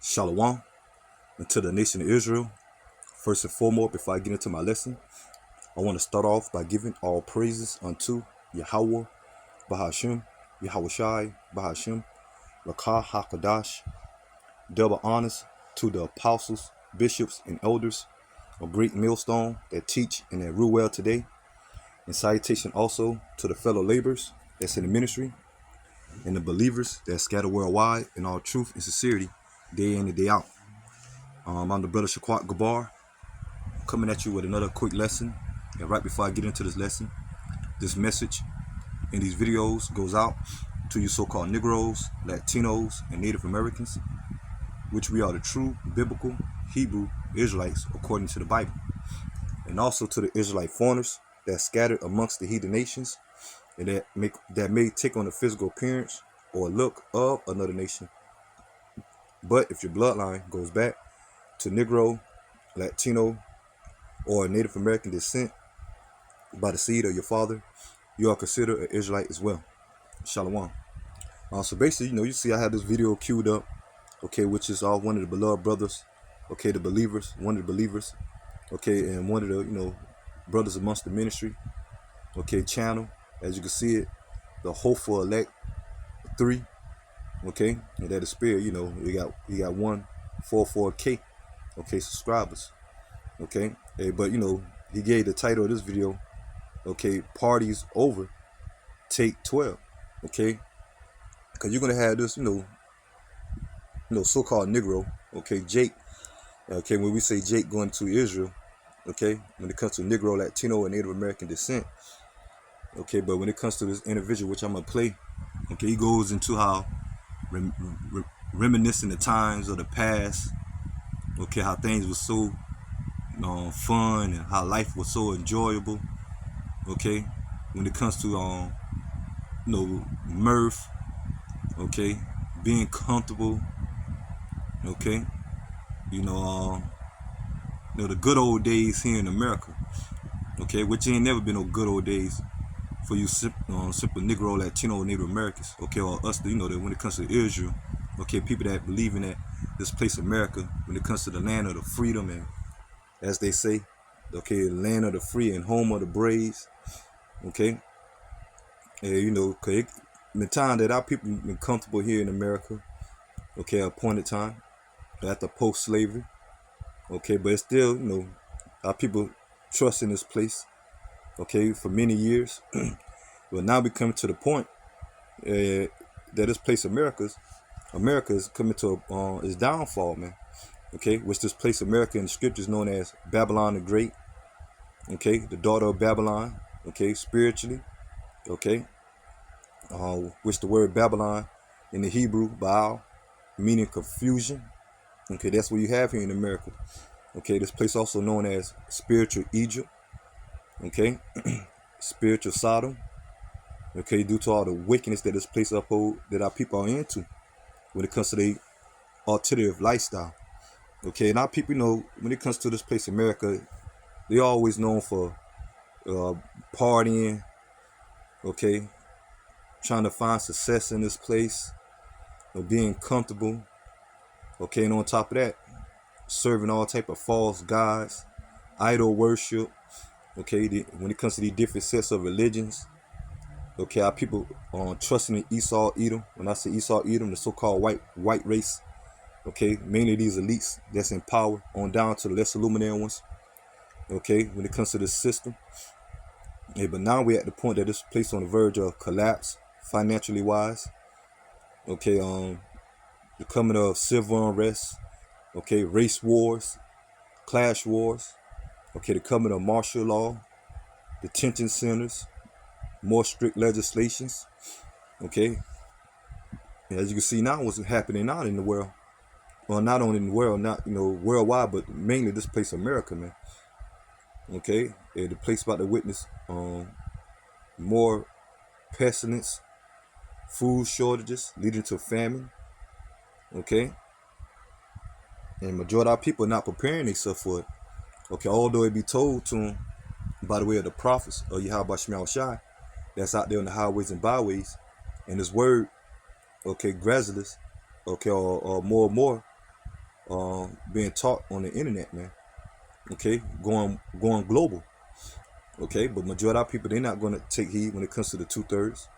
Shalom unto the nation of Israel. First and foremost, before I get into my lesson, I want to start off by giving all praises unto Yahweh, Bahashim, Yahweh Shai, Bahashim, Rakah HaKadash. Double honors to the apostles, bishops, and elders, a great millstone that teach and that rule well today. And salutation also to the fellow laborers that's in the ministry and the believers that scatter worldwide in all truth and sincerity, day in and day out. I'm the brother Shaquat Gabar, coming at you with another quick lesson. And right before I get into this lesson, this message in these videos goes out to you so-called Negros, Latinos, and Native Americans, which we are the true biblical Hebrew Israelites according to the Bible, and also to the Israelite foreigners that are scattered amongst the heathen nations and that may take on the physical appearance or look of another nation. But if your bloodline goes back to Negro, Latino, or Native American descent by the seed of your father, you are considered an Israelite as well. Shalom. So basically, you see I have this video queued up, okay, which is all one of the beloved brothers, okay, the believers, one of the believers, okay, and one of the, brothers amongst the ministry, okay, channel, as you can see it, the Hopeful Elect 3, okay, and that is spirit, you got 144K, okay, subscribers, okay, but he gave the title of this video, okay, Parties Over, Take 12, okay, because you're gonna have this, so-called Negro, okay, Jake, okay, when we say Jake going to Israel, okay, when it comes to Negro, Latino, and Native American descent, okay, but when it comes to this individual, which I'm gonna play, okay, he goes into how reminiscing the times of the past, okay, how things were so fun and how life was so enjoyable, okay, when it comes to mirth, okay, being comfortable, okay, the good old days here in America, okay, which ain't never been no good old days for you simple Negro, Latino, Native Americans, okay, or us, that when it comes to Israel, okay, people that believe in that this place America, when it comes to the land of the freedom and, as they say, okay, the land of the free and home of the braves, okay, and the time that our people been comfortable here in America, okay, appointed time after post-slavery, okay, but it's still, our people trust in this place, okay, for many years. But now we come to the point that this place America is coming to its downfall, man, okay, which this place America in the scriptures known as Babylon the Great, okay, the daughter of Babylon, okay, spiritually, okay, which the word Babylon in the Hebrew, Baal, meaning confusion, okay, that's what you have here in America, okay, this place also known as spiritual Egypt, okay, spiritual Sodom, okay, due to all the wickedness that this place uphold, that our people are into when it comes to their alternative lifestyle, okay, and our people, when it comes to this place America, they always known for partying, okay, trying to find success in this place, being comfortable, okay, and on top of that, serving all type of false gods, idol worship, okay, when it comes to these different sets of religions, okay, our people trusting in Esau, Edom. When I say Esau, Edom, the so-called white race, okay, mainly these elites that's in power, on down to the less illuminated ones, okay, when it comes to this system. But now we're at the point that it's placed on the verge of collapse, financially wise, okay, the coming of civil unrest, okay, race wars, clash wars, okay, the coming of martial law, detention centers, more strict legislations, okay, and as you can see now what's happening now in the world, well, not only in the world, not worldwide, but mainly this place America, man, okay, the place about to witness more pestilence, food shortages leading to famine, okay, and majority of our people are not preparing themselves for it, okay, although it be told to them by the way of the prophets of Yahweh Shai that's out there on the highways and byways, and his word, okay, gradually, okay, or more and more, being taught on the internet, man. Okay, going global. Okay, but majority of people, they're not going to take heed when it comes to the 2/3.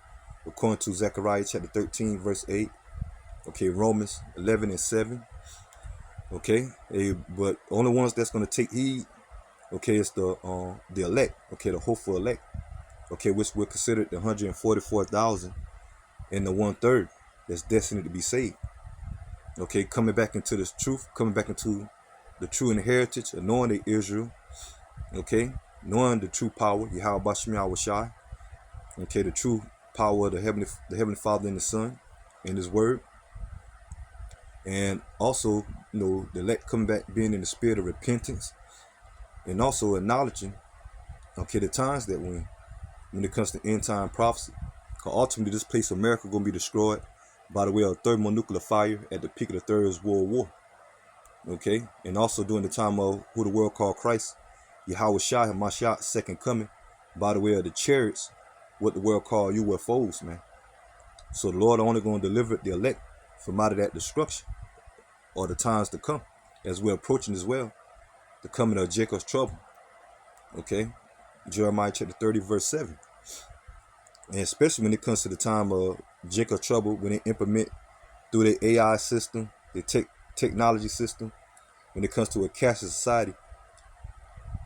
According to Zechariah chapter 13, verse 8. Okay, Romans 11 and 7. Okay, but only ones that's going to take heed, okay, is the elect. Okay, the hopeful elect. Okay, which we're considered the 144,000 and the 1/3 that's destined to be saved. Okay, coming back into this truth, coming back into the true inheritance of knowing the Israel. Okay, knowing the true power, Yahweh Bashim Yahweh Shai. Okay, the true power of the heavenly Father and the Son and His Word. And also, the elect coming back, being in the spirit of repentance, and also acknowledging, okay, the times that when it comes to end time prophecy. Because ultimately, this place of America going to be destroyed by the way of thermonuclear fire at the peak of the Third World War. Okay, and also during the time of who the world called Christ, Yahweh Shai Hamashiach, second coming, by the way of the chariots, what the world called UFOs, man. So the Lord only going to deliver the elect from out of that destruction, or the times to come, as we're approaching as well, the coming of Jacob's trouble. Okay, Jeremiah chapter 30, verse 7. And especially when it comes to the time of Jacob's trouble, when they implement through the AI system, the technology system, when it comes to a cashless society,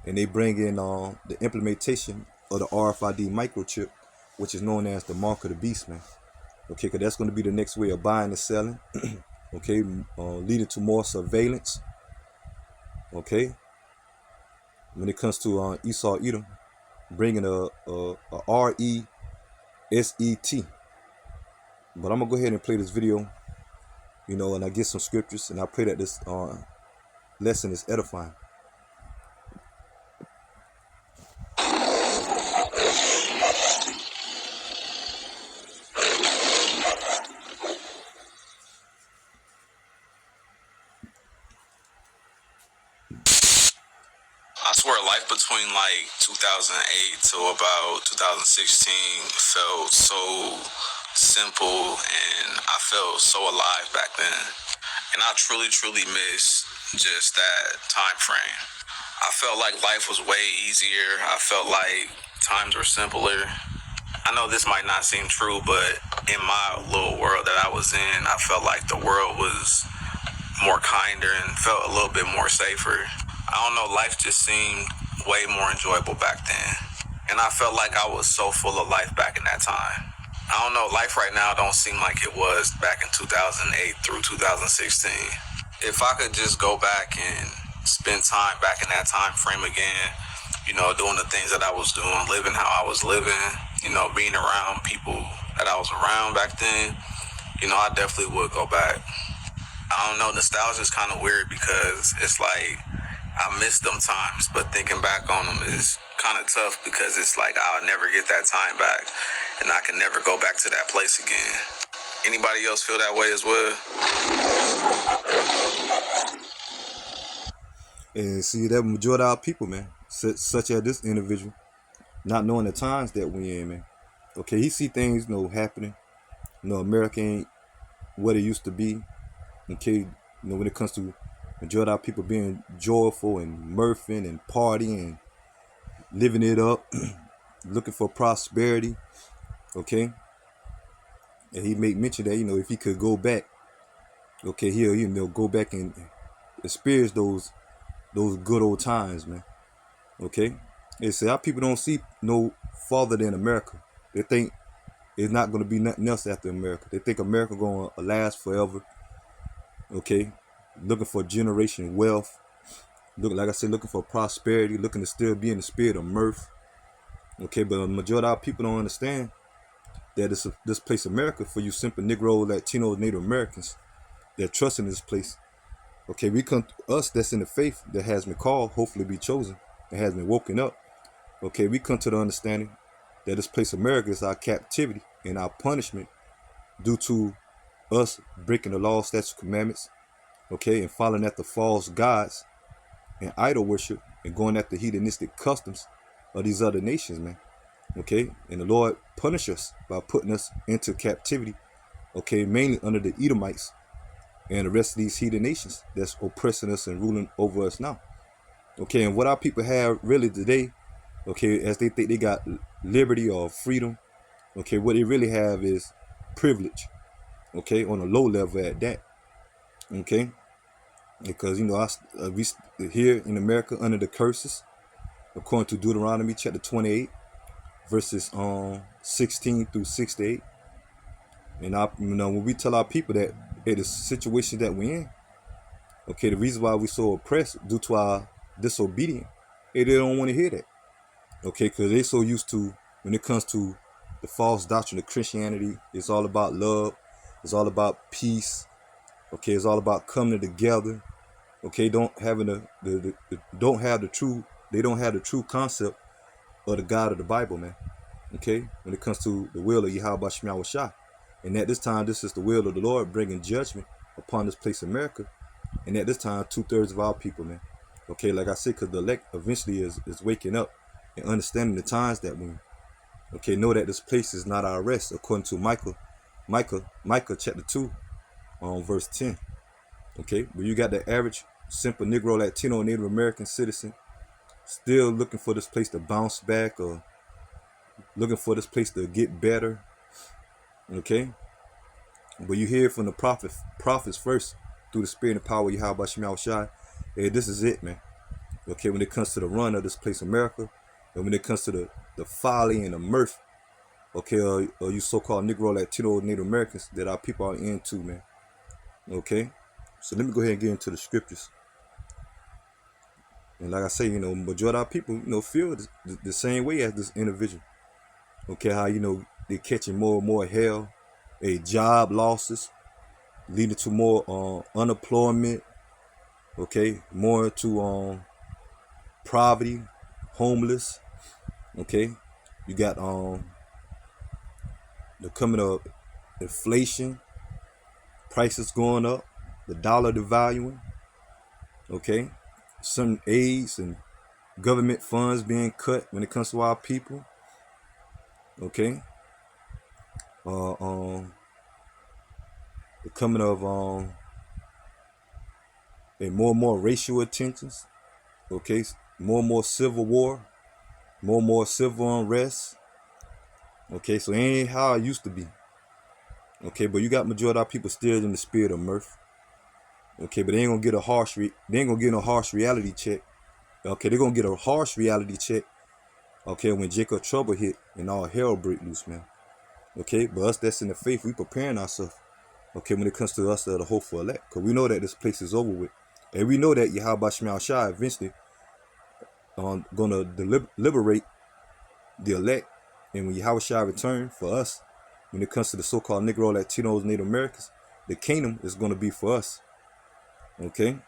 and they bring in the implementation of the RFID microchip, which is known as the mark of the beast, man. Okay, because that's going to be the next way of buying and selling. Okay, leading to more surveillance. Okay, when it comes to Esau Edom, bringing a RESET. But I'm gonna go ahead and play this video, and I get some scriptures, and I pray that this lesson is edifying. I swear life between like 2008 to about 2016 felt so simple, and I felt so alive back then. And I truly miss just that time frame. I felt like life was way easier. I felt like times were simpler. I know this might not seem true, but in my little world that I was in, I felt like the world was more kinder and felt a little bit more safer. I don't know, life just seemed way more enjoyable back then. And I felt like I was so full of life back in that time. I don't know, life right now don't seem like it was back in 2008 through 2016. If I could just go back and spend time back in that time frame again, doing the things that I was doing, living how I was living, being around people that I was around back then, I definitely would go back. I don't know, nostalgia is kind of weird because it's like I miss them times, but thinking back on them is kind of tough because it's like I'll never get that time back and I can never go back to that place again. Anybody else feel that way as well? And see, that majority of our people, man, such as this individual, not knowing the times that we in, man. Okay, he see things, happening. America ain't what it used to be. Okay, when it comes to majority of our people being joyful and mirthing and partying and living it up, looking for prosperity. Okay, and he make mention that if he could go back, okay, he'll go back and experience those good old times, man. Okay, they say our people don't see no farther than America. They think it's not going to be nothing else after America. They think America going to last forever. Okay, looking for generation wealth. Like I said, looking for prosperity, looking to still be in the spirit of mirth. Okay, but the majority of our people don't understand that this place America for you simple Negros, Latinos, Native Americans that trust in this place. Okay, us that's in the faith that has been called, hopefully be chosen, that has been woken up. Okay, we come to the understanding that this place America is our captivity and our punishment due to us breaking the law, statutes, commandments, okay, and following after false gods and idol worship and going after hedonistic customs of these other nations, man. Okay, and the Lord punish us by putting us into captivity, okay, mainly under the Edomites, and the rest of these heathen nations that's oppressing us and ruling over us now. Okay, and what our people have really today, okay, as they think they got liberty or freedom, okay, what they really have is privilege, okay, on a low level at that, okay, because we here in America under the curses, according to Deuteronomy chapter 28, verses 16 through 68, and when we tell our people that hey, the situation that we're in, okay, the reason why we're so oppressed due to our disobedience, hey, they don't want to hear that, okay, because they're so used to when it comes to the false doctrine of Christianity, it's all about love, it's all about peace, okay, it's all about coming together, okay, don't having don't have the true, they don't have the true concept of the God of the Bible, man. Okay, when it comes to the will of Yahweh Shema Shah. And at this time, this is the will of the Lord bringing judgment upon this place, America. And at this time, 2/3 of our people, man. Okay, like I said, because the elect eventually is waking up and understanding the times that we're in. Okay, know that this place is not our rest, according to Micah chapter 2, verse 10. Okay, but you got the average simple Negro, Latino, Native American citizen still looking for this place to bounce back or looking for this place to get better. Okay, but you hear from the prophets first through the spirit and power of Yahweh Shema Shai. Hey, this is it, man. Okay, when it comes to the run of this place, America, and when it comes to the folly and the mirth, okay, or you so-called Negro, Latino, Native Americans that our people are into, man. Okay, so let me go ahead and get into the scriptures. And like I say, majority of our people, feel the same way as this individual. Okay, how, they're catching more and more hell, job losses, leading to more unemployment, okay, more to poverty, homeless, okay. You got the coming of inflation, prices going up, the dollar devaluing, okay, some aids and government funds being cut when it comes to our people, okay. The coming of more and more racial tensions, okay, more and more civil war, more and more civil unrest, okay. So it ain't how it used to be, okay. But you got majority of our people still in the spirit of mirth, okay. But they ain't gonna get no harsh reality check, okay. They're gonna get a harsh reality check, okay, when Jacob trouble hit and all hell break loose, man, okay. But us that's in the faith, we preparing ourselves, okay, when it comes to us that are hopeful elect, because we know that this place is over with. And we know that Yahweh Shema Shai eventually gonna liberate the elect. And when Yahweh Shai return for us, when it comes to the so-called Negro, Latinos, Native Americans, the kingdom is gonna be for us. Okay?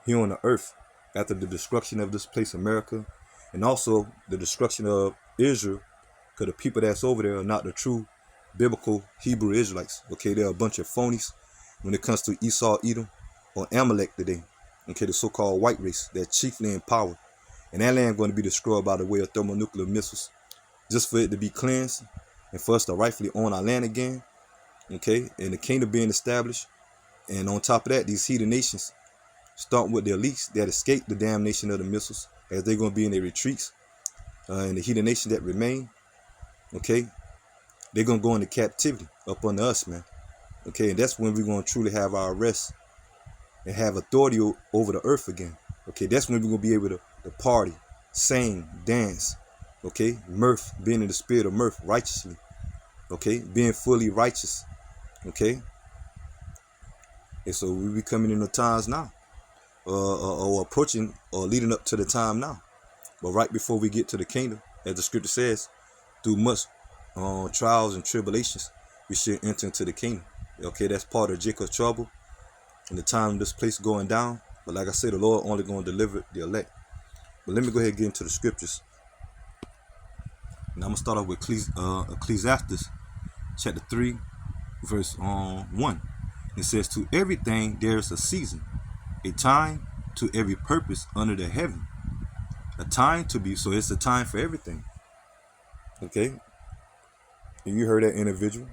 Here on the earth, after the destruction of this place, America, and also the destruction of Israel, because the people that's over there are not the true biblical Hebrew Israelites. Okay, they're a bunch of phonies when it comes to Esau, Edom, or Amalek today. Okay, the so-called white race, they're chiefly in power. And that land going to be destroyed by the way of thermonuclear missiles. Just for it to be cleansed and for us to rightfully own our land again. Okay, and the kingdom being established. And on top of that, these heathen nations, starting with the elites that escaped the damnation of the missiles, as they're going to be in their retreats. And the heathen nations that remain, okay, they're going to go into captivity up under us, man. Okay, and that's when we're going to truly have our rest and have authority over the earth again. Okay, that's when we're going to be able to party, sing, dance, okay, mirth, being in the spirit of mirth, righteously, okay, being fully righteous, okay. And so we be coming in the times now, or approaching or leading up to the time now. But right before we get to the kingdom, as the scripture says, through much trials and tribulations, we should enter into the kingdom. Okay, that's part of Jacob's trouble and the time this place going down. But like I said, the Lord only going to deliver the elect. But let me go ahead and get into the scriptures. Now I'm going to start off with Ecclesiastes chapter 3, verse 1. It says, to everything there is a season, a time to every purpose under the heaven. A time to be, so it's a time for everything. Okay? And you heard that individual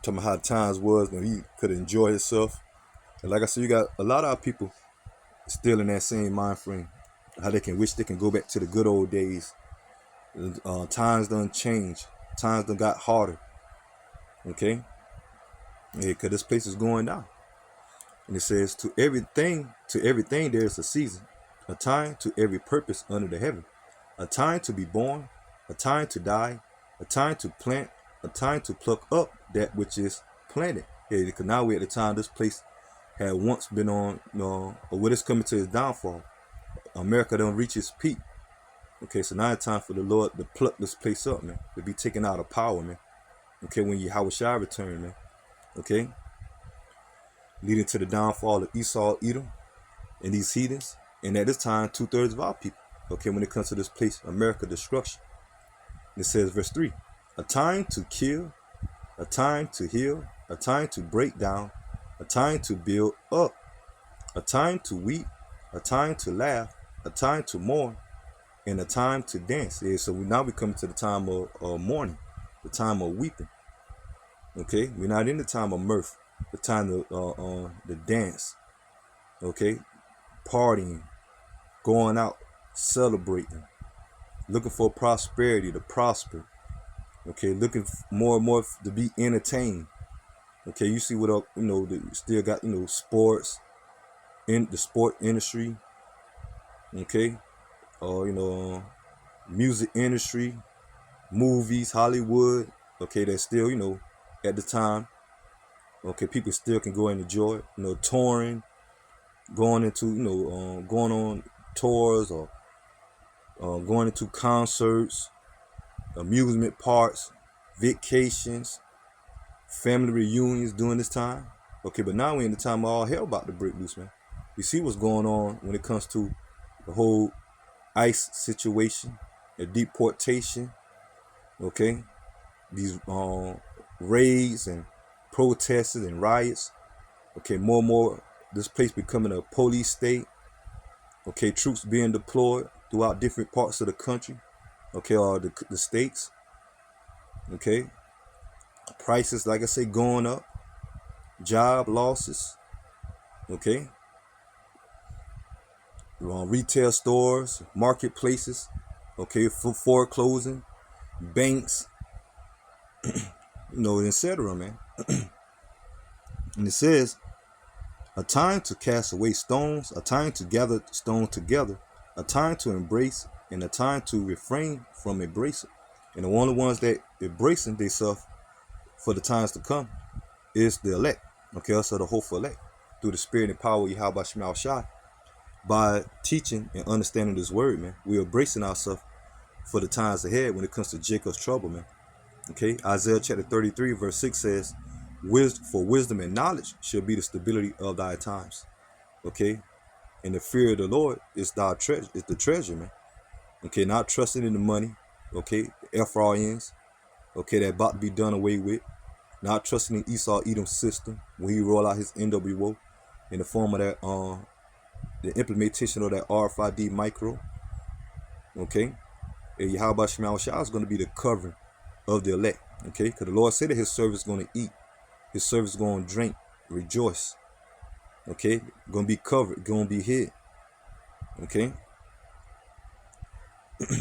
talking about how times was when he could enjoy himself And like I said, you got a lot of our people still in that same mind frame. How they can wish they can go back to the good old days. Times done changed. Times done got harder. Okay? Yeah, because this place is going down. And it says, to everything there is a season, a time to every purpose under the heaven, a time to be born, a time to die, a time to plant, a time to pluck up that which is planted. Yeah, because now we're at the time this place had once been on, or what is coming to its downfall. America don't reach its peak. Okay, so now it's time for the Lord to pluck this place up, man. To be taken out of power, man. Okay, when Yahweh Shai return, man. Okay, leading to the downfall of Esau, Edom, and these heathens. And at this time, 2/3 of our people. Okay, when it comes to this place, America destruction. It says, verse 3, a time to kill, a time to heal, a time to break down, a time to build up, a time to weep, a time to laugh, a time to mourn, and a time to dance. Yeah, so now we come to the time of mourning, the time of weeping. Okay, we're not in the time of mirth, the time of the dance. Okay, partying, going out, celebrating, looking for prosperity, to prosper. Okay, looking more and more to be entertained. Okay, you see what still got sports in the sport industry. Okay, music industry, movies, Hollywood. Okay, that's still at the time. Okay, people still can go and enjoy it. Touring, going into going on tours or going into concerts, amusement parks, vacations, family reunions during this time. Okay, but now we're in the time of all hell about to break loose, man. We see what's going on when it comes to the whole ICE situation, the deportation. Okay, these raids and protests and riots. Okay, more and more this place becoming a police state. Okay, troops being deployed throughout different parts of the country. Okay, or the states. Okay, prices, like I say, going up. Job losses. Okay, retail stores, marketplaces. Okay, foreclosing, banks, etc., man. And it says, a time to cast away stones, a time to gather stones together, a time to embrace, and a time to refrain from embracing. And the only ones that embracing themselves for the times to come is the elect. Okay, also the hopeful elect through the spirit and power of Yahweh Shema Shai. By teaching and understanding this word, man, we're embracing ourselves for the times ahead when it comes to Jacob's trouble, man. Okay, Isaiah chapter 33 verse 6 says, for wisdom and knowledge shall be the stability of thy times. Okay, and the fear of the Lord is thy treasure, is the treasure, man. Okay, not trusting in the money. Okay, the FRNs. Okay, that about to be done away with. Not trusting in Esau Edom system when he roll out his NWO in the form of that the implementation of that RFID micro. Okay, and Yahweh Shema Shai is going to be the covering of the elect. Okay, because the Lord said that his servant is going to eat, his servant is going to drink, rejoice. Okay, going to be covered, going to be hid. Okay,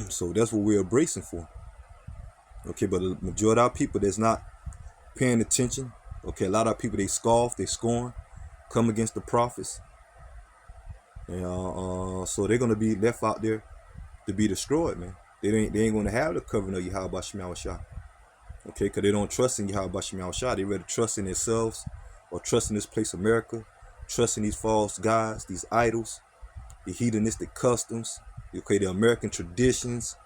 so that's what we're embracing for. Okay, but the majority of our people that's not paying attention. Okay, a lot of people, they scoff, they scorn, come against the prophets. And so they're gonna be left out there to be destroyed, man. They ain't gonna have the covering of Yahweh Shema Shai. Okay, because they don't trust in Yahweh Shema Shai. They rather trust in themselves or trust in this place America, trust in these false gods, these idols, the hedonistic customs, okay, the American traditions.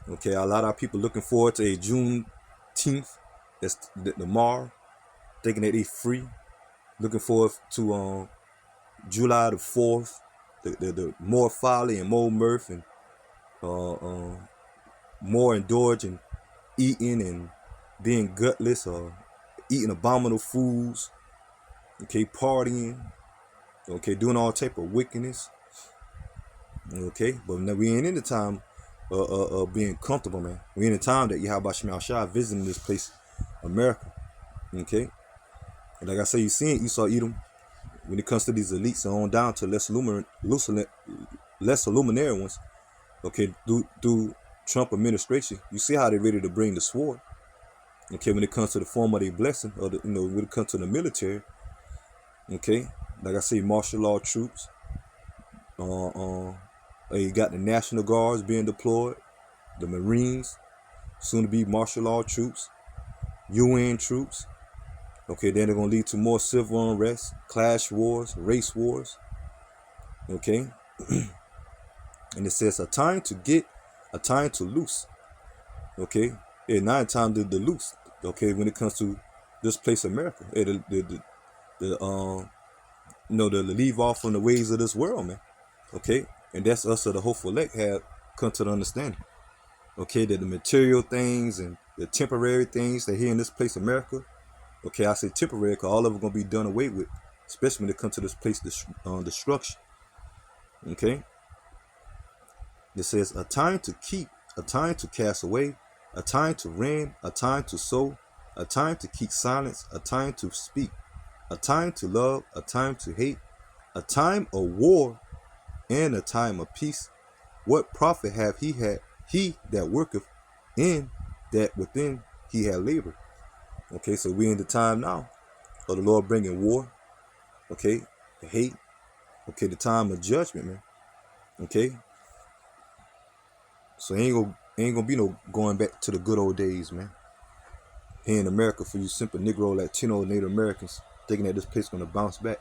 Okay, a lot of people looking forward to a Juneteenth, that's tomorrow, thinking that they free. Looking forward to July the 4th, the more folly and more mirth and more indulging, eating and being gutless or eating abominable foods. Okay, partying. Okay, doing all type of wickedness. Okay, but now we ain't in the time being comfortable, man. We in the time that Yahweh Shema Shai visiting this place, America. Okay, and like I say, you seeing Esau Edom when it comes to these elites and on down to less luminary ones, okay, through Trump administration, you see how they're ready to bring the sword. Okay, when it comes to the form of their blessing, or when it comes to the military, okay, like I say, martial law troops. You got the National Guards being deployed, the Marines, soon to be martial law troops, UN troops. Okay, then they're gonna lead to more civil unrest, clash wars, race wars. Okay, and it says a time to get, a time to loose. Okay, and 9 times the loose. Okay, when it comes to this place, America, the leave off from the ways of this world, man. Okay, and that's us of the hopeful elect have come to the understanding. Okay, that the material things and the temporary things that here in this place, America. Okay, I say temporary because all of it gonna be done away with, especially when it comes to this place destruction. Okay, it says a time to keep, a time to cast away, a time to reign, a time to sow, a time to keep silence, a time to speak, a time to love, a time to hate, a time of war, and a time of peace. What profit have he that worketh in that within he had labored? Okay, so we in the time now of the Lord bringing war. Okay, the hate. Okay, the time of judgment, man. Okay, so ain't gonna be no going back to the good old days, man. Here in America, for you simple Negro, Latino, Native Americans, thinking that this place gonna bounce back.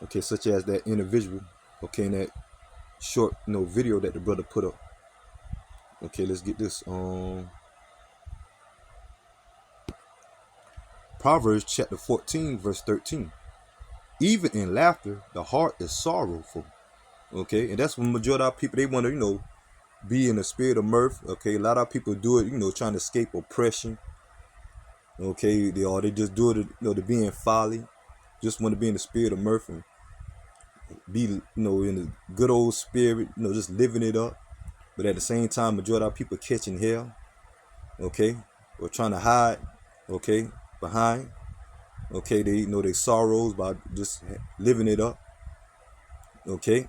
Okay, such as that individual. Okay, in that short, video that the brother put up. Okay, let's get this. Proverbs chapter 14, verse 13. Even in laughter, the heart is sorrowful. Okay, and that's when majority of people, they want to, be in the spirit of mirth. Okay, a lot of people do it, trying to escape oppression. Okay, they just do it, to be in folly. Just want to be in the spirit of mirth and be, in the good old spirit, just living it up. But at the same time, majority of people catching hell. Okay, or trying to hide. Okay, behind. Okay, they their sorrows by just living it up. Okay,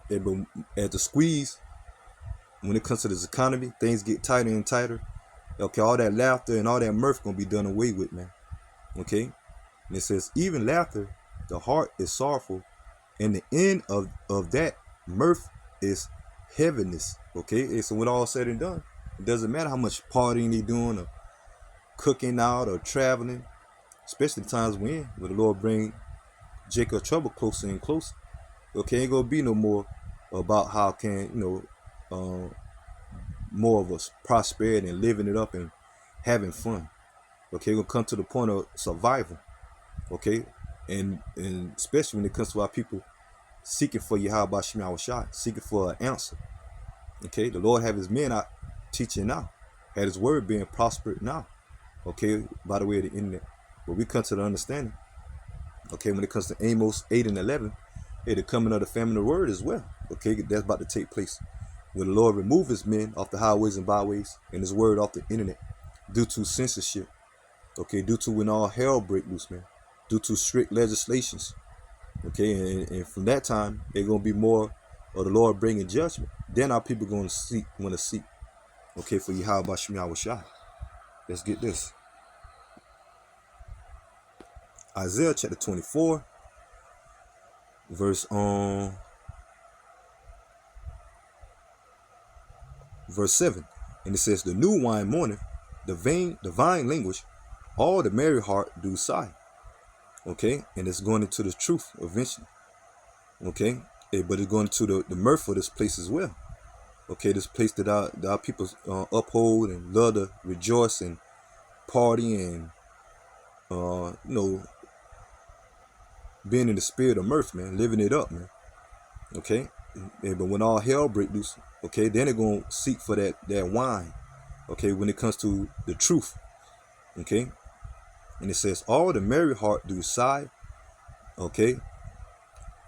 but at the squeeze, when it comes to this economy, things get tighter and tighter. Okay, all that laughter and all that mirth gonna be done away with, man. Okay, and it says, even laughter, the heart is sorrowful, and the end of that mirth is heaviness. Okay, so when all said and done, it doesn't matter how much partying they doing or cooking out or traveling, especially the times we're in, where the Lord bring Jacob trouble closer and closer. Okay, ain't gonna be no more about how can more of us prosperity and living it up and having fun. Okay, gonna come to the point of survival. Okay, and especially when it comes to our people seeking for Yahweh Shema Shai, seeking for an answer. Okay, the Lord have his men out teaching now, had his word being prospered now. Okay, by the way of the internet. But we come to the understanding. Okay, when it comes to Amos 8 and 11, the coming of the famine of the word as well. Okay, that's about to take place. When the Lord remove his men off the highways and byways and his word off the internet due to censorship. Okay, due to when all hell break loose, man. Due to strict legislations. Okay, and from that time, it's going to be more of the Lord bringing judgment. Then our people want to seek. Okay, for Yahweh Shema Shai. Let's get this. Isaiah chapter 24, verse 7. And it says, the new wine mourneth, the vine language, all the merry heart do sigh. Okay, and it's going into the truth eventually. Okay, but it's going to the mirth of this place as well. Okay, this place that our people uphold and love to rejoice and party and being in the spirit of mirth, man, living it up, man. Okay, but when all hell break loose, okay, then they're gonna seek for that wine. Okay, when it comes to the truth. Okay, and it says, all the merry heart do sigh. Okay,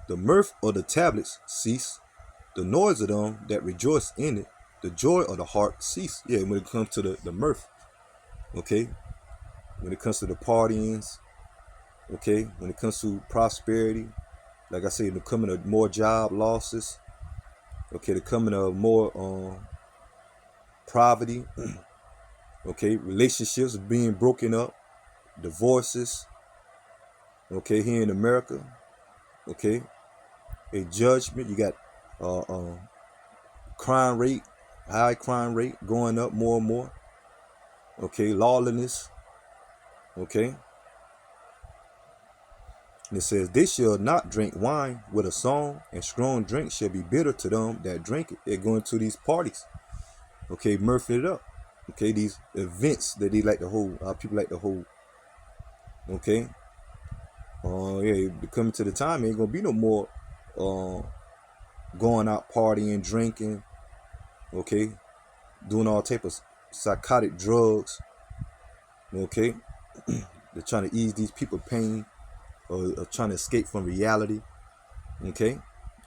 the mirth of the tablets cease, the noise of them that rejoice in it, the joy of the heart cease. Yeah, when it comes to the mirth. Okay, when it comes to the partyings, Okay, when it comes to prosperity, like I said, the coming of more job losses. Okay, the coming of more poverty. Okay, relationships being broken up, divorces. Okay, here in America. Okay, a judgment. You got uh, uh, crime rate, high crime rate going up more and more. Okay, lawlessness. Okay, and it says, they shall not drink wine with a song, and strong drink shall be bitter to them that drink it. They're going to these parties. Okay, mirth it up. Okay, these events that they like to hold, people like to hold. Okay, yeah, coming to the time, ain't gonna be no more uh, going out partying, drinking. Okay, doing all type of psychotic drugs. Okay, they're trying to ease these people pain, or trying to escape from reality. Okay,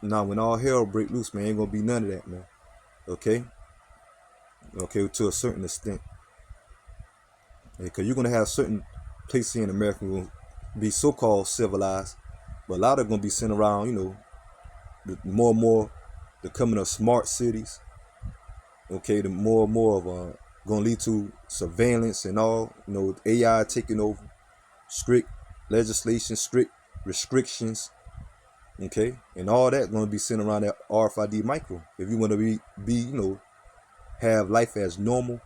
now when all hell break loose, man, ain't gonna be none of that, man. Okay, okay, to a certain extent, because you're gonna have certain places here in America will be so-called civilized, but a lot of gonna be sent around, more and more the coming of smart cities. Okay, the more and more of gonna lead to surveillance and all, AI taking over, strict legislation, strict restrictions. Okay, and all that gonna be sent around that RFID micro. If you want to have life as normal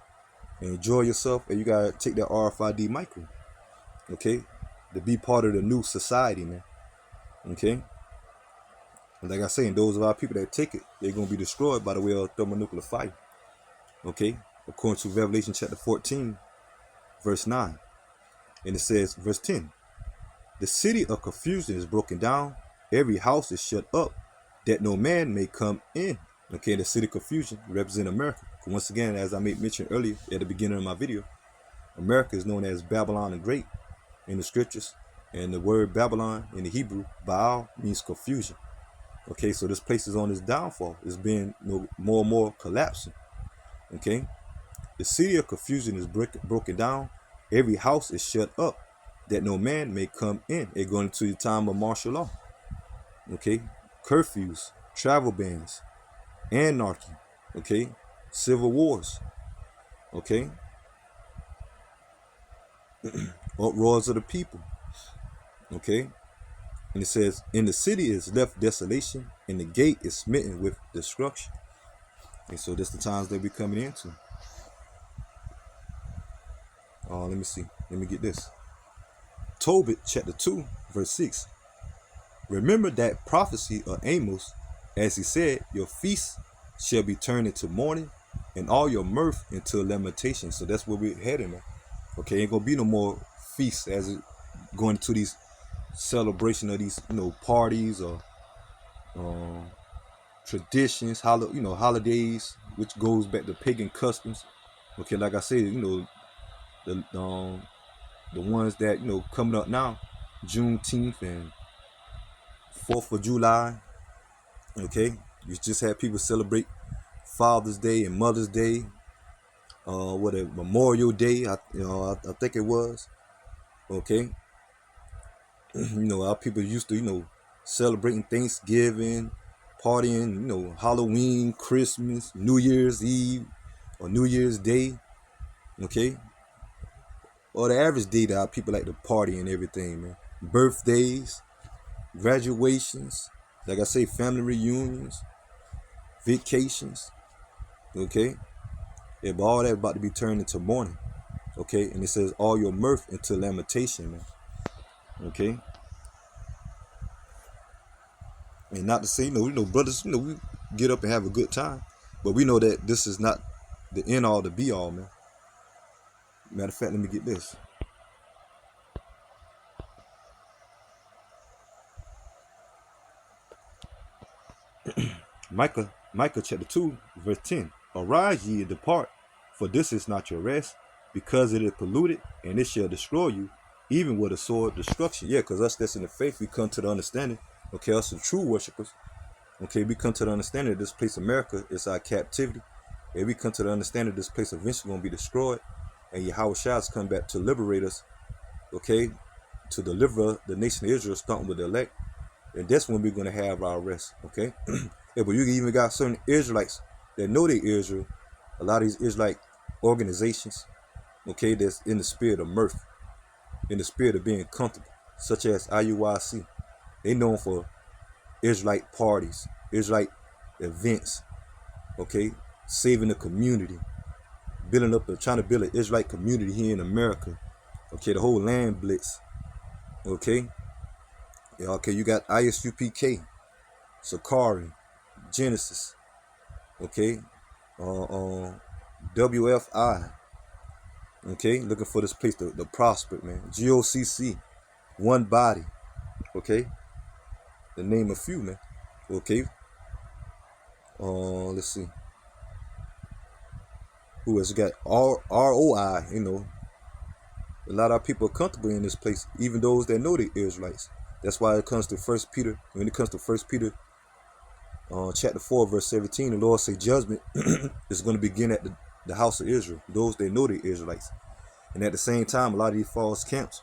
and enjoy yourself, and you gotta take that RFID micro. Okay, to be part of the new society, man. Okay, and like I say, those of our people that take it, they're gonna be destroyed by the way of thermonuclear fire. Okay, according to Revelation chapter 14, verse 9, and it says, verse 10, the city of confusion is broken down, every house is shut up, that no man may come in. Okay, the city of confusion represents America. Once again, as I made mention earlier at the beginning of my video, America is known as Babylon the Great in the scriptures, and the word Babylon in the Hebrew, Baal, means confusion. Okay, so this place is on its downfall. It's been more and more collapsing. Okay, the city of confusion is broken down. Every house is shut up, that no man may come in. It going into the time of martial law. Okay, curfews, travel bans, anarchy. Okay, civil wars. Okay, uproars of the people. Okay, and it says, in the city is left desolation, and the gate is smitten with destruction. And so that's the times that we're coming into. Let me see. Let me get this. Tobit chapter 2, verse 6. Remember that prophecy of Amos, as he said, your feast shall be turned into mourning, and all your mirth into lamentation. So that's where we're heading, man. Okay, ain't gonna be no more feasts as it going to these celebration of these, parties or traditions, holidays, which goes back to pagan customs. Okay, like I said, the ones that coming up now, Juneteenth and 4th of July. Okay, you just had people celebrate Father's Day and Mother's Day. Memorial Day. I think it was. Okay, our people used to celebrating Thanksgiving, partying. Halloween, Christmas, New Year's Eve, or New Year's Day. Okay, or the average day that our people like to party and everything, man. Birthdays, graduations, like I say, family reunions, vacations. Okay, yeah, but all that about to be turned into mourning. Okay, and it says all your mirth into lamentation, man. Okay, and not to say, brothers, we get up and have a good time, but we know that this is not the end all, the be all, man. Matter of fact, let me get this. Micah chapter 2, verse 10. Arise ye and depart, for this is not your rest, because it is polluted, and it shall destroy you, even with a sword destruction. Yeah, because us that's in the faith, we come to the understanding. Okay, us the true worshipers. Okay, we come to the understanding that this place, America, is our captivity. And we come to the understanding that this place eventually going to be destroyed. And Yahweh Shah has come back to liberate us. Okay, to deliver the nation of Israel, starting with the elect, and that's when we're going to have our rest, okay? Yeah, but you even got certain Israelites that know they Israel, a lot of these Israelite organizations, okay, that's in the spirit of mirth, in the spirit of being comfortable, such as IUIC. They known for Israelite parties, Israelite events, okay, saving the community, building up, trying to build an Israelite community here in America, okay, the whole land blitz, okay, yeah, okay, you got ISUPK, Sakari, Genesis, okay, WFI, okay, looking for this place to prosper, man. GOCC, One Body, okay, to name a few, man, okay. Let's see, who has got ROI, you know, a lot of people are comfortable in this place, even those that know the Israelites. That's why it comes to First Peter, when it comes to First Peter chapter 4, verse 17, the Lord say judgment is going to begin at the house of Israel, those that know the Israelites. And at the same time, a lot of these false camps,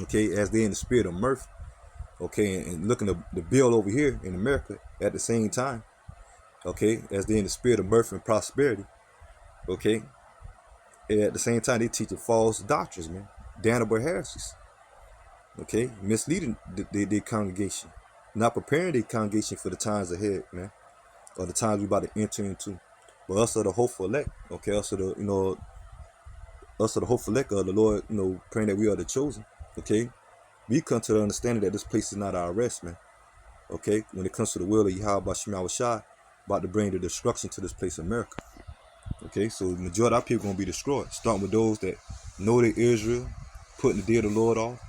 okay, as they're in the spirit of mirth, okay, and looking to build over here in America at the same time, okay, as they're in the spirit of mirth and prosperity, okay, and at the same time, they teach false doctrines, man, damnable heresies, okay, misleading the congregation, not preparing the congregation for the times ahead, man, or the times we about to enter into. But us are the hopeful elect, okay, us are the, you know, us are the hopeful elect of the Lord, you know, praying that we are the chosen, okay. We come to the understanding that this place is not our rest, man, okay, when it comes to the will of Yahweh Shema Shai, about to bring the destruction to this place, America, okay. So the majority of our people going to be destroyed, starting with those that know they Israel, putting the day of the Lord off,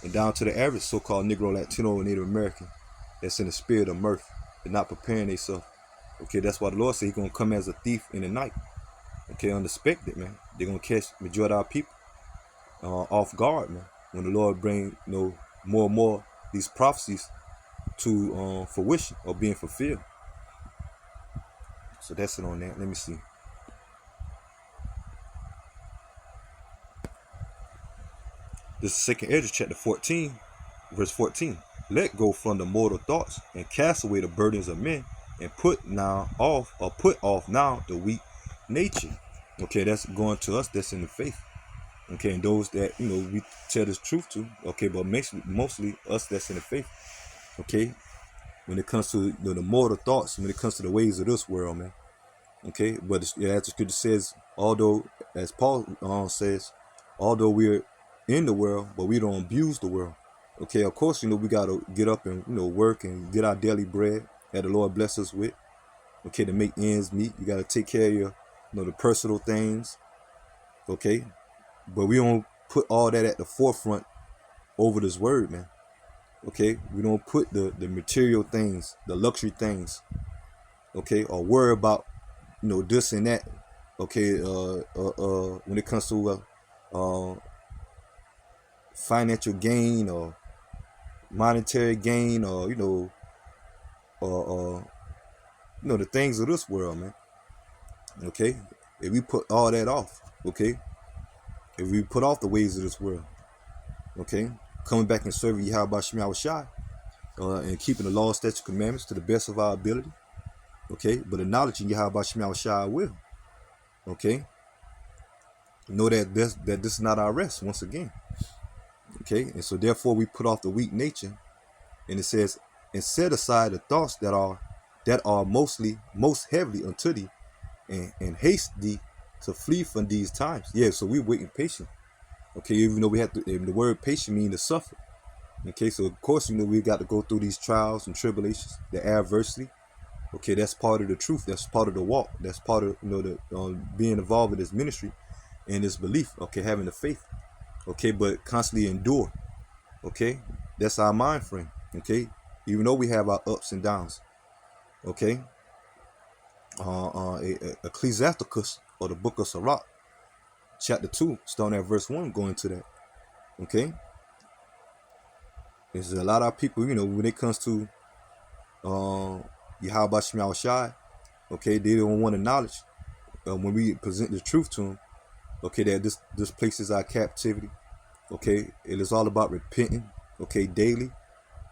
and down to the average so-called Negro, Latino, and Native American that's in the spirit of mirth and not preparing themselves. Okay, that's why the Lord said He's gonna come as a thief in the night. Okay, unexpected, man. They're gonna catch majority of our people off guard, man. When the Lord bring, you know, more and more these prophecies to fruition or being fulfilled. So that's it on that. Let me see. This is 2nd Ezra chapter 14, verse 14. Let go from the mortal thoughts and cast away the burdens of men, and put off now the weak nature. Okay, that's going to us that's in the faith. Okay, and those that, you know, we tell this truth to. Okay, but mostly us that's in the faith. Okay, when it comes to, you know, the mortal thoughts, when it comes to the ways of this world, man. Okay, but as the scripture says, although, as Paul says, although we're in the world, but we don't abuse the world. Okay, of course, you know, we got to get up and, you know, work and get our daily bread that the Lord bless us with. Okay, to make ends meet. You got to take care of your, you know, the personal things. Okay, but we don't put all that at the forefront over this word, man. Okay, we don't put the material things, the luxury things, okay, or worry about, you know, this and that. Okay, when it comes to financial gain or monetary gain, or, you know, you know, the things of this world, man. Okay, if we put all that off, okay, if we put off the ways of this world, okay, coming back and serving Yahweh Shema Shai, and keeping the law, statutes, commandments to the best of our ability, okay, but acknowledging Yahweh Shema Shai will, okay, know that this is not our rest once again, okay, and so therefore we put off the weak nature, and it says, and set aside the thoughts that are most heavily unto thee, and haste thee to flee from these times. Yeah, so we're waiting patient. Okay, even though we have to, the word patient means to suffer. Okay, so of course, you know, we got to go through these trials and tribulations, the adversity. Okay, that's part of the truth. That's part of the walk. That's part of, you know, the being involved in this ministry and this belief. Okay, having the faith. Okay, but constantly endure. Okay, that's our mind frame. Okay, even though we have our ups and downs. Okay, Ecclesiasticus, or the book of Sirach, chapter 2, starting at verse 1, going to that. Okay, there's a lot of people, you know, when it comes to Yahweh Shema Shai, okay, they don't want the knowledge when we present the truth to them. Okay, that this place is our captivity. Okay, it is all about repenting, okay, daily,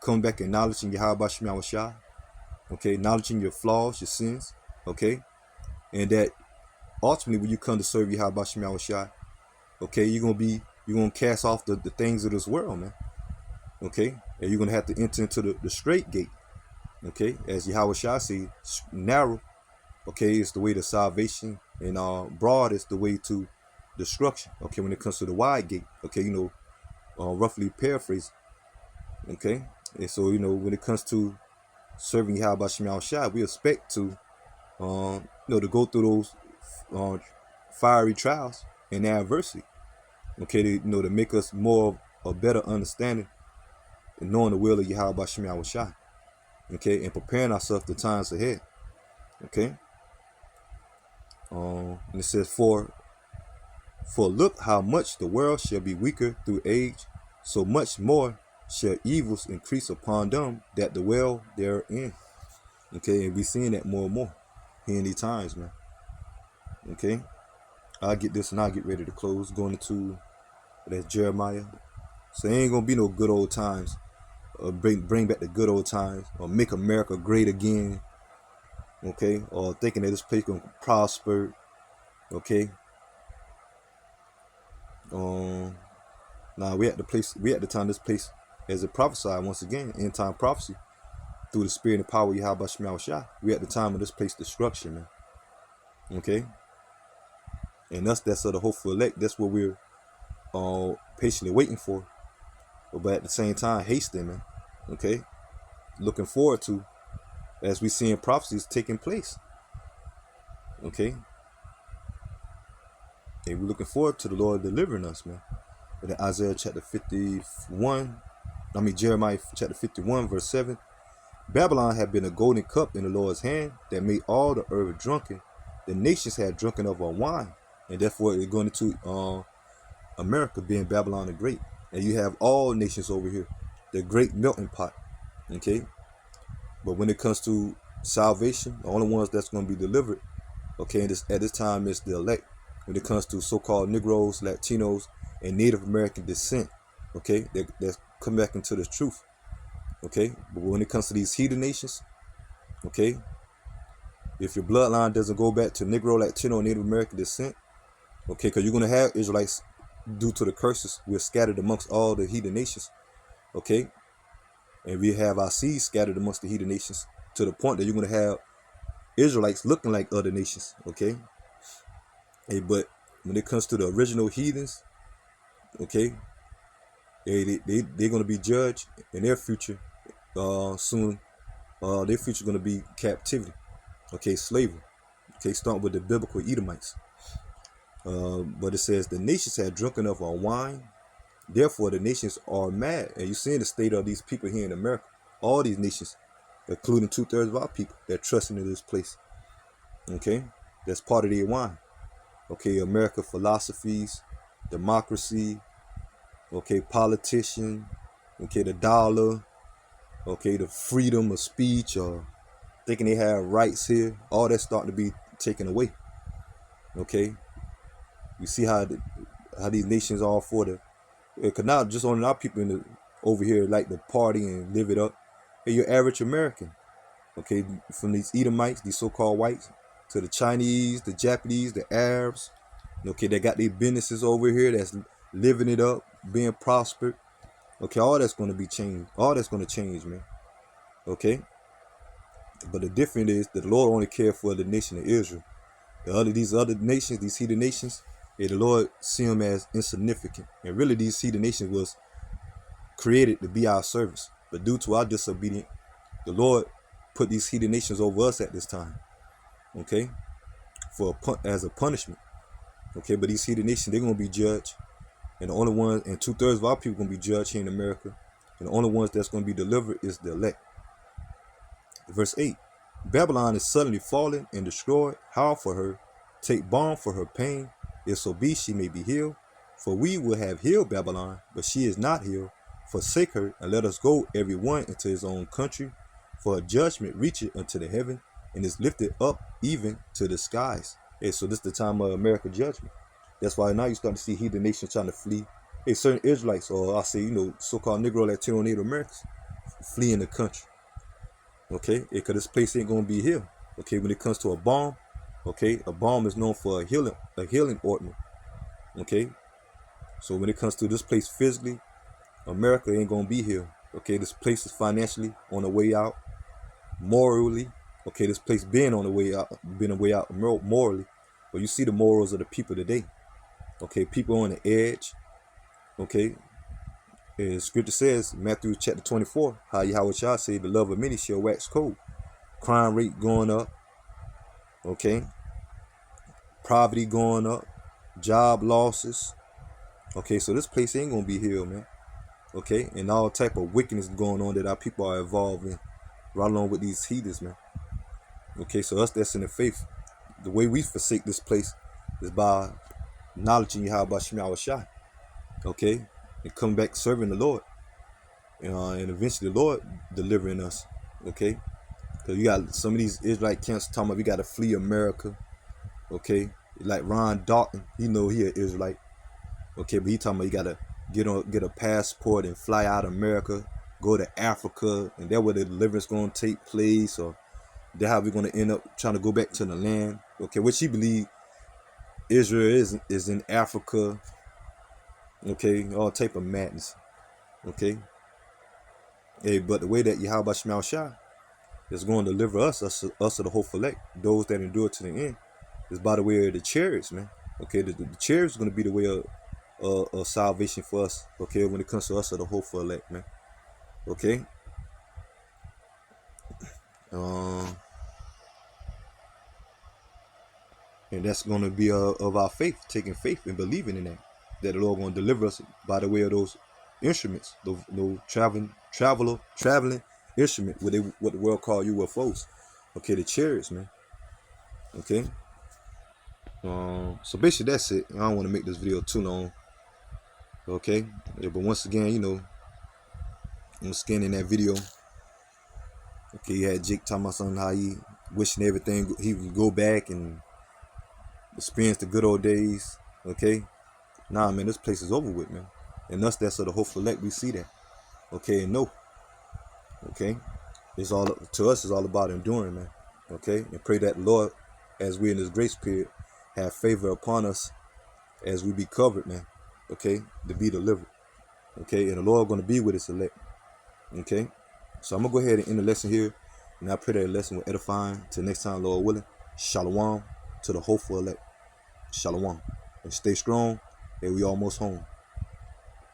coming back acknowledging Yahweh Shema Shai, okay, acknowledging your flaws, your sins, okay, and that ultimately when you come to serve Yahweh Shema Shai, okay, you're gonna cast off the things of this world, man. Okay, and you're gonna have to enter into the straight gate. Okay, as Yahweh Shai says, narrow, okay, is the way to salvation, and broad is the way to destruction. Okay, when it comes to the wide gate, okay, roughly paraphrase. Okay, and so when it comes to serving Yahweh Shema Shai, we expect to to go through those fiery trials and adversity. Okay, to make us more of a better understanding and knowing the will of Yahweh Shema Shai. Okay, and preparing ourselves the times ahead. Okay, and it says for look how much the world shall be weaker through age, so much more shall evils increase upon them that dwell therein. Okay, and we seeing that more and more here in these times, man. Okay, I'll get this and I'll get ready to close. Going into that's Jeremiah. So it ain't gonna be no good old times. Bring back the good old times, or make America great again. Okay, or thinking that this place gonna prosper. Okay. Now we at the time this place as it prophesied once again, end time prophecy through the spirit and power of Yahweh Shema Shai. We at the time of this place destruction, man. Okay, and that's of the hopeful elect. That's what we're patiently waiting for, but at the same time hasting, man. Okay, looking forward to as we see in prophecies taking place. Okay, and we're looking forward to the Lord delivering us, man. In Isaiah chapter 51, Jeremiah chapter 51 verse 7. Babylon had been a golden cup in the Lord's hand that made all the earth drunken. The nations had drunken of our wine, and therefore it's going into America being Babylon the Great. And you have all nations over here, the great melting pot. Okay, but when it comes to salvation, the only ones that's going to be delivered, okay, at this time is the elect. When it comes to so-called Negros, Latinos, and Native American descent, okay, that's come back into the truth. Okay, but when it comes to these heathen nations, okay, if your bloodline doesn't go back to Negro, Latino, Native American descent, okay, because you're going to have Israelites due to the curses we're scattered amongst all the heathen nations, okay, and we have our seeds scattered amongst the heathen nations to the point that you're going to have Israelites looking like other nations, okay, but when it comes to the original heathens, okay, they're going to be judged in their future soon. Their future going to be captivity, okay, slavery, okay, starting with the biblical Edomites. But it says the nations had drunken of our wine, therefore the nations are mad. And you're seeing the state of these people here in America. All these nations, including 2/3 of our people, they're trusting in this place. Okay, that's part of their wine. Okay, America philosophies, democracy, okay, politician, okay, the dollar, okay, the freedom of speech, or thinking they have rights here, all that's starting to be taken away. Okay, you see how these nations are for the, because now just only our people over here like to party and live it up. Hey, your average American, okay, from these Edomites, these so-called whites, to the Chinese, the Japanese, the Arabs, okay, they got their businesses over here that's living it up, being prospered. Okay, all that's going to be changed. All that's going to change, man. Okay, but the difference is that the Lord only cares for the nation of Israel. These other nations, these heathen nations, the Lord see them as insignificant. And really, these heathen nations was created to be our service. But due to our disobedience, the Lord put these heathen nations over us at this time. Okay, as a punishment. Okay, but these heathen nations, they're gonna be judged, and the only ones, and 2/3 of our people gonna be judged here in America, and the only ones that's gonna be delivered is the elect. Verse 8. Babylon is suddenly fallen and destroyed. Howl for her, take balm for her pain, if so be she may be healed. For we will have healed Babylon, but she is not healed. Forsake her, and let us go every one into his own country. For her judgment reacheth unto the heaven, and is lifted up even to the skies. Hey, so this is the time of American judgment. That's why now you start to see heathen nations trying to flee certain Israelites, or I say, so-called Negro, Latino, Native Americans, fleeing the country. Okay, because this place ain't gonna be here. Okay, when it comes to a bomb, okay, a bomb is known for a healing ointment. Okay, so when it comes to this place physically, America ain't gonna be here. Okay, this place is financially on the way out, morally. Okay, this place been on the way out, morally. But you see the morals of the people today. Okay, people on the edge. Okay, and scripture says, Matthew chapter 24, how Yahweh Shah say the love of many shall wax cold. Crime rate going up. Okay, poverty going up, job losses. Okay, so this place ain't gonna be healed, man. Okay, and all type of wickedness going on that our people are involved in, right along with these heathens, man. Okay, so us that's in the faith, the way we forsake this place is by acknowledging Yahweh Shema Shai. Okay, and come back serving the Lord, and eventually the Lord delivering us. Okay, because you got some of these Israelite camps talking about we got to flee America. Okay, like Ron Dalton, he know he an Israelite. Okay, but he talking about you gotta get a passport and fly out of America, go to Africa, and that's where the deliverance gonna take place, or that's how we're gonna end up trying to go back to the land. Okay, which he believe Israel is in Africa. Okay, all type of madness. Okay, hey, but the way that Yahweh Shema Shai is going to deliver us of the hopeful elect, those that endure to the end, is by the way of the chariots, man. Okay, the chariots is gonna be the way of salvation for us. Okay, when it comes to us of the hopeful elect, man. Okay, and that's going to be of our faith, taking faith and believing in that the Lord going to deliver us by the way of those instruments, those traveling instrument, what the world call UFOs. Okay, the chariots, man. Okay, so basically that's it. I don't want to make this video too long. Okay, yeah, but once again, I'm scanning that video. Okay, you had Jake talking about something how he wishing everything he would go back and experience the good old days. Okay, nah, man, this place is over with, man. And us that's of the hopeful elect, we see that. Okay, and no. Okay, it's all to us. It's all about enduring, man. Okay, and pray that the Lord, as we in this grace period, have favor upon us as we be covered, man. Okay, to be delivered. Okay, and the Lord going to be with us elect. Okay, so I'm gonna go ahead and end the lesson here, and I pray that the lesson will edifying. Till next time, Lord willing. Shalom to the hopeful elect. Shalom, and stay strong. And we almost home.